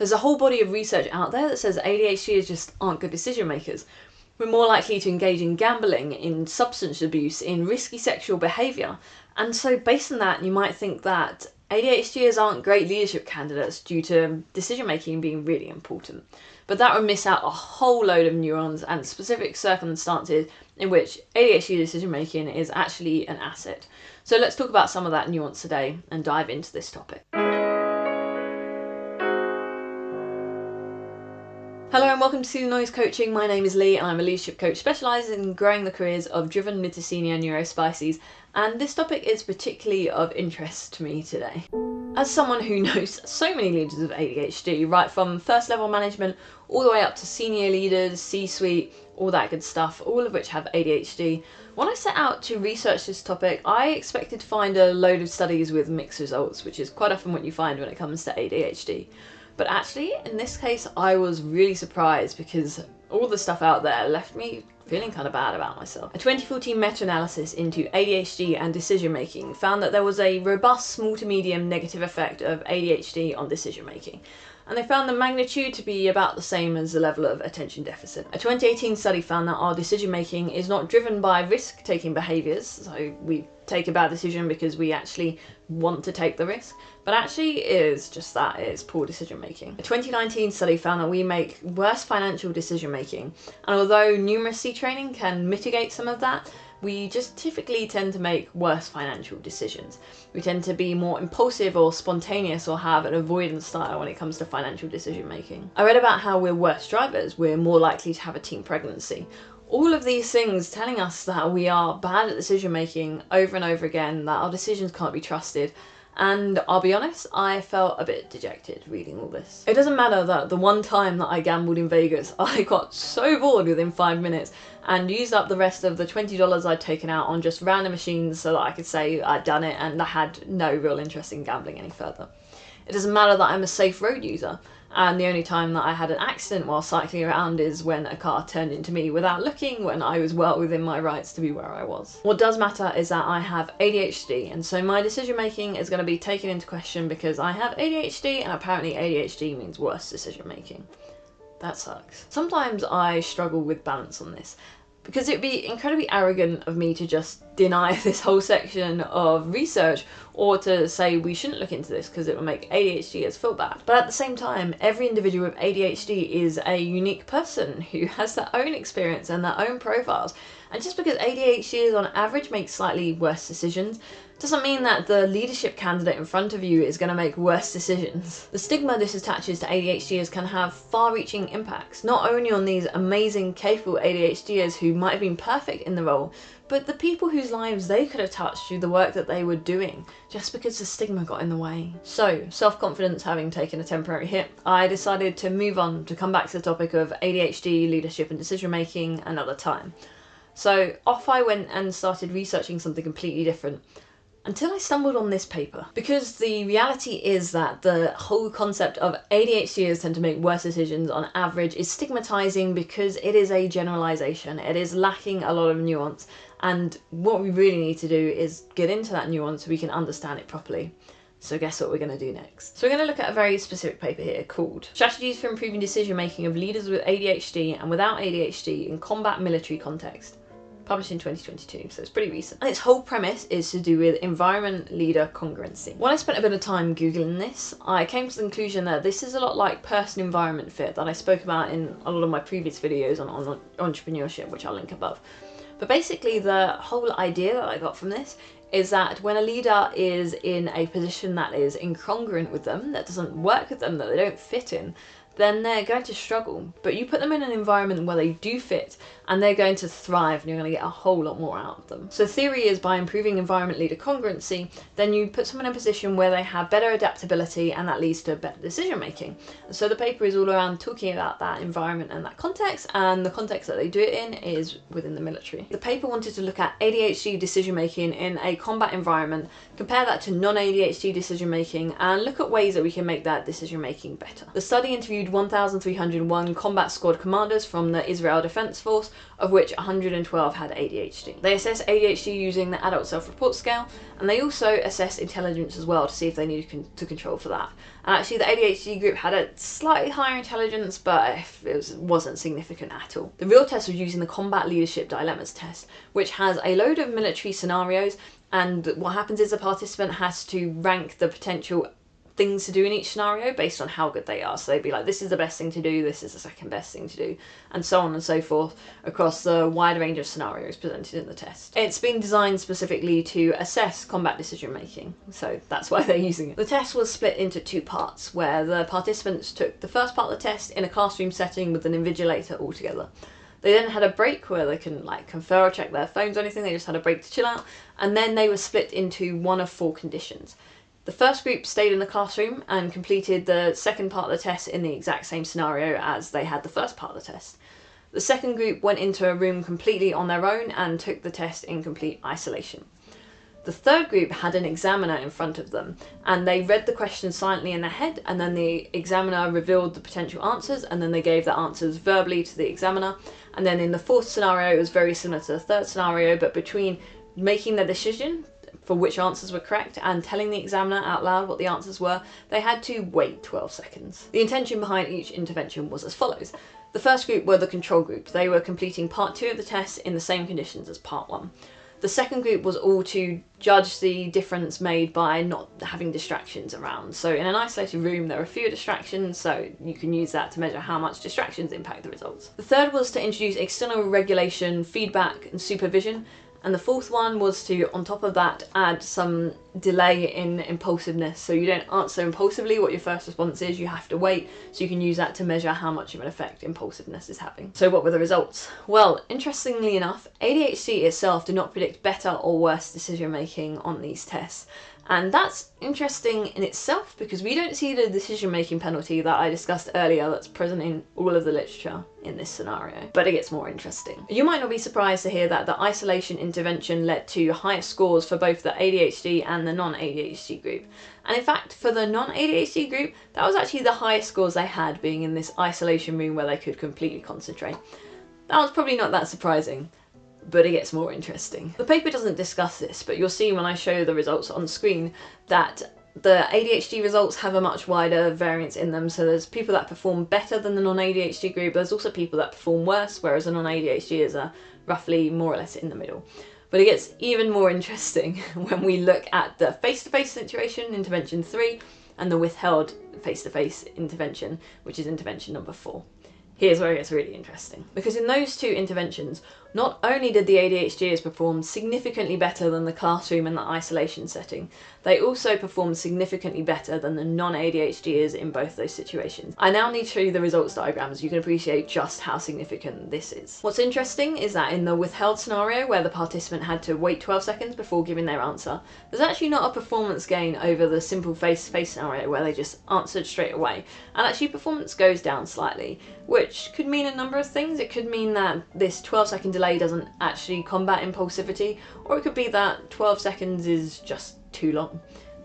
There's a whole body of research out there that says ADHDers just aren't good decision makers. We're more likely to engage in gambling, in substance abuse, in risky sexual behaviour. And so based on that, you might think that ADHDers aren't great leadership candidates due to decision making being really important. But that would miss out a whole load of nuance and specific circumstances in which ADHD decision making is actually an asset. So let's talk about some of that nuance today and dive into this topic. Hello and welcome to Noise Coaching. My name is Lee and I'm a leadership coach specialising in growing the careers of driven mid to senior neurospices, and this topic is particularly of interest to me today. As someone who knows so many leaders of ADHD, right from first level management all the way up to senior leaders, C-suite, all that good stuff, all of which have ADHD, when I set out to research this topic, I expected to find a load of studies with mixed results, which is quite often what you find when it comes to ADHD. But actually, in this case, I was really surprised because all the stuff out there left me feeling kind of bad about myself. A 2014 meta-analysis into ADHD and decision making found that there was a robust small to medium negative effect of ADHD on decision making. And they found the magnitude to be about the same as the level of attention deficit. A 2018 study found that our decision making is not driven by risk-taking behaviours, so we take a bad decision because we actually want to take the risk, but actually is just that, it's poor decision making. A 2019 study found that we make worse financial decision making, and although numeracy training can mitigate some of that, we just typically tend to make worse financial decisions. We tend to be more impulsive or spontaneous or have an avoidance style when it comes to financial decision making. I read about how we're worse drivers, we're more likely to have a teen pregnancy. All of these things telling us that we are bad at decision making over and over again, that our decisions can't be trusted. And I'll be honest, I felt a bit dejected reading all this. It doesn't matter that the one time that I gambled in Vegas, I got so bored within 5 minutes and used up the rest of the $20 I'd taken out on just random machines so that I could say I'd done it and I had no real interest in gambling any further. It doesn't matter that I'm a safe road user, and the only time that I had an accident while cycling around is when a car turned into me without looking, when I was well within my rights to be where I was. What does matter is that I have ADHD, and so my decision making is going to be taken into question because I have ADHD, and apparently ADHD means worse decision making. That sucks. Sometimes I struggle with balance on this, because it'd be incredibly arrogant of me to just deny this whole section of research or to say we shouldn't look into this because it will make ADHDers feel bad. But at the same time, every individual with ADHD is a unique person who has their own experience and their own profiles. And just because ADHDers on average make slightly worse decisions doesn't mean that the leadership candidate in front of you is going to make worse decisions. The stigma this attaches to ADHDers can have far-reaching impacts, not only on these amazing, capable ADHDers who might have been perfect in the role, but the people whose lives they could have touched through the work that they were doing, just because the stigma got in the way. So, self-confidence having taken a temporary hit, I decided to move on, to come back to the topic of ADHD, leadership and decision-making another time. So off I went and started researching something completely different, until I stumbled on this paper. Because the reality is that the whole concept of ADHDers tend to make worse decisions on average is stigmatizing because it is a generalization. It is lacking a lot of nuance, and what we really need to do is get into that nuance so we can understand it properly. So guess what we're going to do next? So we're going to look at a very specific paper here called Strategies for Improving Decision Making of Leaders with ADHD and Without ADHD in Combat Military Context, published in 2022, so it's pretty recent. And its whole premise is to do with environment leader congruency. When I spent a bit of time Googling this, I came to the conclusion that this is a lot like person-environment fit that I spoke about in a lot of my previous videos on entrepreneurship, which I'll link above. But basically the whole idea that I got from this is that when a leader is in a position that is incongruent with them, that doesn't work with them, that they don't fit in, then they're going to struggle. But you put them in an environment where they do fit and they're going to thrive and you're going to get a whole lot more out of them. So theory is by improving environment leader congruency, then you put someone in a position where they have better adaptability and that leads to better decision making. So the paper is all around talking about that environment and that context, and the context that they do it in is within the military. The paper wanted to look at ADHD decision making in a combat environment, compare that to non-ADHD decision making, and look at ways that we can make that decision making better. The study interviewed interviewed 1,301 combat squad commanders from the Israel Defense Force, of which 112 had ADHD. They assessed ADHD using the adult self-report scale, and they also assessed intelligence as well to see if they needed to control for that. And actually the ADHD group had a slightly higher intelligence, but it wasn't significant at all. The real test was using the Combat Leadership Dilemmas test, which has a load of military scenarios, and what happens is the participant has to rank the potential things to do in each scenario based on how good they are. So they'd be like, this is the best thing to do, this is the second best thing to do, and so on and so forth across the wide range of scenarios presented in the test. It's been designed specifically to assess combat decision making, so that's why they're using it. The test was split into two parts, where the participants took the first part of the test in a classroom setting with an invigilator all together. They then had a break where they can confer or check their phones or anything, they just had a break to chill out, and then they were split into one of 4 conditions. The first group stayed in the classroom and completed the second part of the test in the exact same scenario as they had the first part of the test. The second group went into a room completely on their own and took the test in complete isolation. The third group had an examiner in front of them, and they read the questions silently in their head, and then the examiner revealed the potential answers, and then they gave the answers verbally to the examiner. And then in the fourth scenario, it was very similar to the third scenario, but between making the decision for which answers were correct and telling the examiner out loud what the answers were, they had to wait 12 seconds. The intention behind each intervention was as follows. The first group were the control group. They were completing part 2 of the test in the same conditions as part 1. The second group was all to judge the difference made by not having distractions around. So in an isolated room there are fewer distractions, so you can use that to measure how much distractions impact the results. The third was to introduce external regulation, feedback and supervision. And the fourth one was to, on top of that, add some delay in impulsiveness. So you don't answer impulsively what your first response is, you have to wait, so you can use that to measure how much of an effect impulsiveness is having. So what were the results? Well, interestingly enough, ADHD itself did not predict better or worse decision making on these tests. And that's interesting in itself because we don't see the decision-making penalty that I discussed earlier that's present in all of the literature in this scenario. But it gets more interesting. You might not be surprised to hear that the isolation intervention led to higher scores for both the ADHD and the non-ADHD group. And in fact, for the non-ADHD group, that was actually the highest scores they had, being in this isolation room where they could completely concentrate. That was probably not that surprising. But it gets more interesting. The paper doesn't discuss this, but you'll see when I show the results on screen that the ADHD results have a much wider variance in them. So there's people that perform better than the non-ADHD group, there's also people that perform worse, whereas the non-ADHD is roughly more or less in the middle. But it gets even more interesting when we look at the face-to-face situation, intervention 3, and the withheld face-to-face intervention, which is intervention number 4. Here's where it gets really interesting. Because in those 2 interventions, not only did the ADHDers perform significantly better than the classroom and the isolation setting, they also performed significantly better than the non-ADHDers in both those situations. I now need to show you the results diagrams so you can appreciate just how significant this is. What's interesting is that in the withheld scenario, where the participant had to wait 12 seconds before giving their answer, there's actually not a performance gain over the simple face-to-face scenario where they just answered straight away. And actually performance goes down slightly, which could mean a number of things. It could mean that this 12-second delay doesn't actually combat impulsivity, or it could be that 12 seconds is just too long.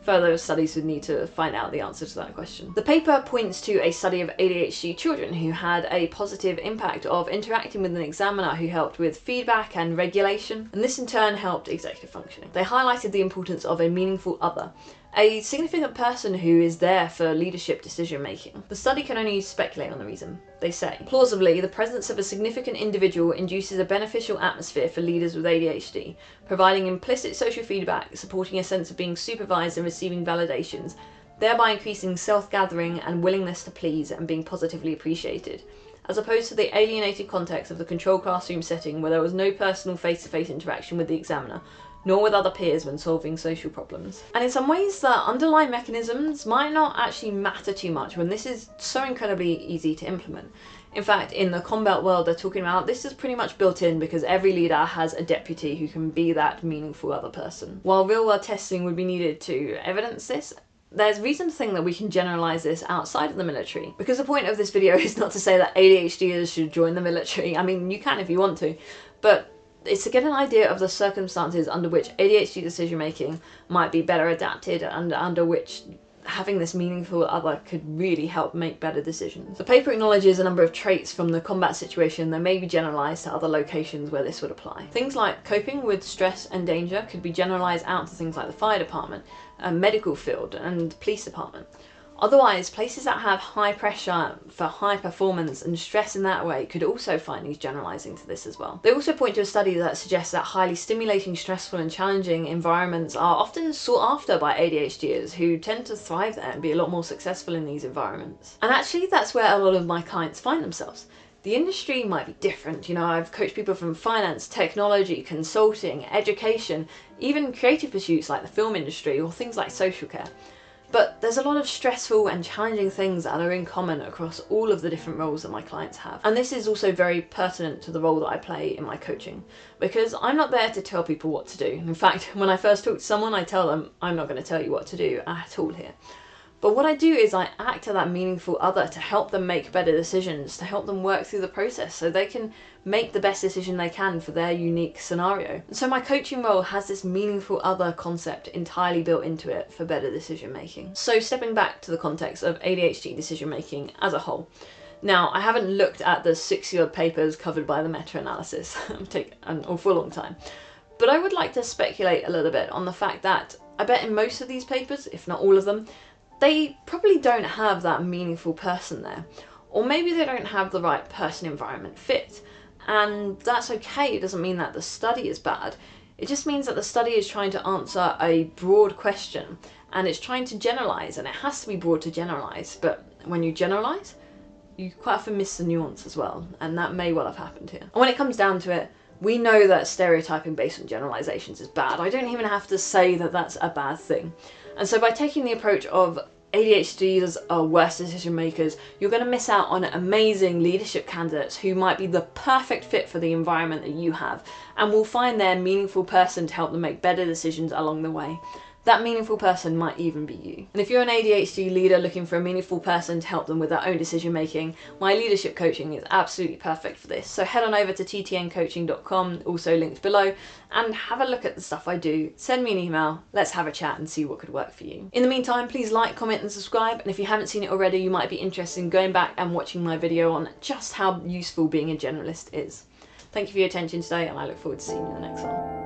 Further studies would need to find out the answer to that question. The paper points to a study of ADHD children who had a positive impact of interacting with an examiner who helped with feedback and regulation, and this in turn helped executive functioning. They highlighted the importance of a meaningful other, a significant person who is there for leadership decision making. The study can only speculate on the reason. They say, plausibly, the presence of a significant individual induces a beneficial atmosphere for leaders with ADHD, providing implicit social feedback, supporting a sense of being supervised and receiving validations, thereby increasing self-gathering and willingness to please and being positively appreciated, as opposed to the alienated context of the controlled classroom setting where there was no personal face-to-face interaction with the examiner, nor with other peers when solving social problems. And in some ways, the underlying mechanisms might not actually matter too much when this is so incredibly easy to implement. In fact, in the combat world they're talking about, this is pretty much built in because every leader has a deputy who can be that meaningful other person. While real-world testing would be needed to evidence this, there's reason to think that we can generalise this outside of the military. Because the point of this video is not to say that ADHDers should join the military. I mean, you can if you want to, but it's to get an idea of the circumstances under which ADHD decision making might be better adapted and under which having this meaningful other could really help make better decisions. The paper acknowledges a number of traits from the combat situation that may be generalised to other locations where this would apply. Things like coping with stress and danger could be generalised out to things like the fire department, medical field and police department. Otherwise, places that have high pressure for high performance and stress in that way could also find these generalising to this as well. They also point to a study that suggests that highly stimulating, stressful and challenging environments are often sought after by ADHDers who tend to thrive there and be a lot more successful in these environments. And actually that's where a lot of my clients find themselves. The industry might be different, you know, I've coached people from finance, technology, consulting, education, even creative pursuits like the film industry or things like social care. But there's a lot of stressful and challenging things that are in common across all of the different roles that my clients have. And this is also very pertinent to the role that I play in my coaching, because I'm not there to tell people what to do. In fact, when I first talk to someone, I tell them, I'm not going to tell you what to do at all here. But what I do is I act as that meaningful other to help them make better decisions, to help them work through the process so they can make the best decision they can for their unique scenario. And so my coaching role has this meaningful other concept entirely built into it for better decision making. So stepping back to the context of ADHD decision making as a whole. Now, I haven't looked at the 60-odd papers covered by the meta-analysis. It'll take an awful long time. But I would like to speculate a little bit on the fact that I bet in most of these papers, if not all of them, they probably don't have that meaningful person there. Or maybe they don't have the right person-environment fit. And that's okay, it doesn't mean that the study is bad. It just means that the study is trying to answer a broad question and it's trying to generalise, and it has to be broad to generalise, but when you generalise, you quite often miss the nuance as well, and that may well have happened here. And when it comes down to it, we know that stereotyping based on generalisations is bad. I don't even have to say that that's a bad thing. And so by taking the approach of ADHDers are worse decision makers, you're going to miss out on amazing leadership candidates who might be the perfect fit for the environment that you have and will find their meaningful person to help them make better decisions along the way. That meaningful person might even be you. And if you're an ADHD leader looking for a meaningful person to help them with their own decision making, my leadership coaching is absolutely perfect for this. So head on over to ttncoaching.com, also linked below, and have a look at the stuff I do. Send me an email, let's have a chat and see what could work for you. In the meantime, please like, comment and subscribe, and if you haven't seen it already, you might be interested in going back and watching my video on just how useful being a generalist is. Thank you for your attention today, and I look forward to seeing you in the next one.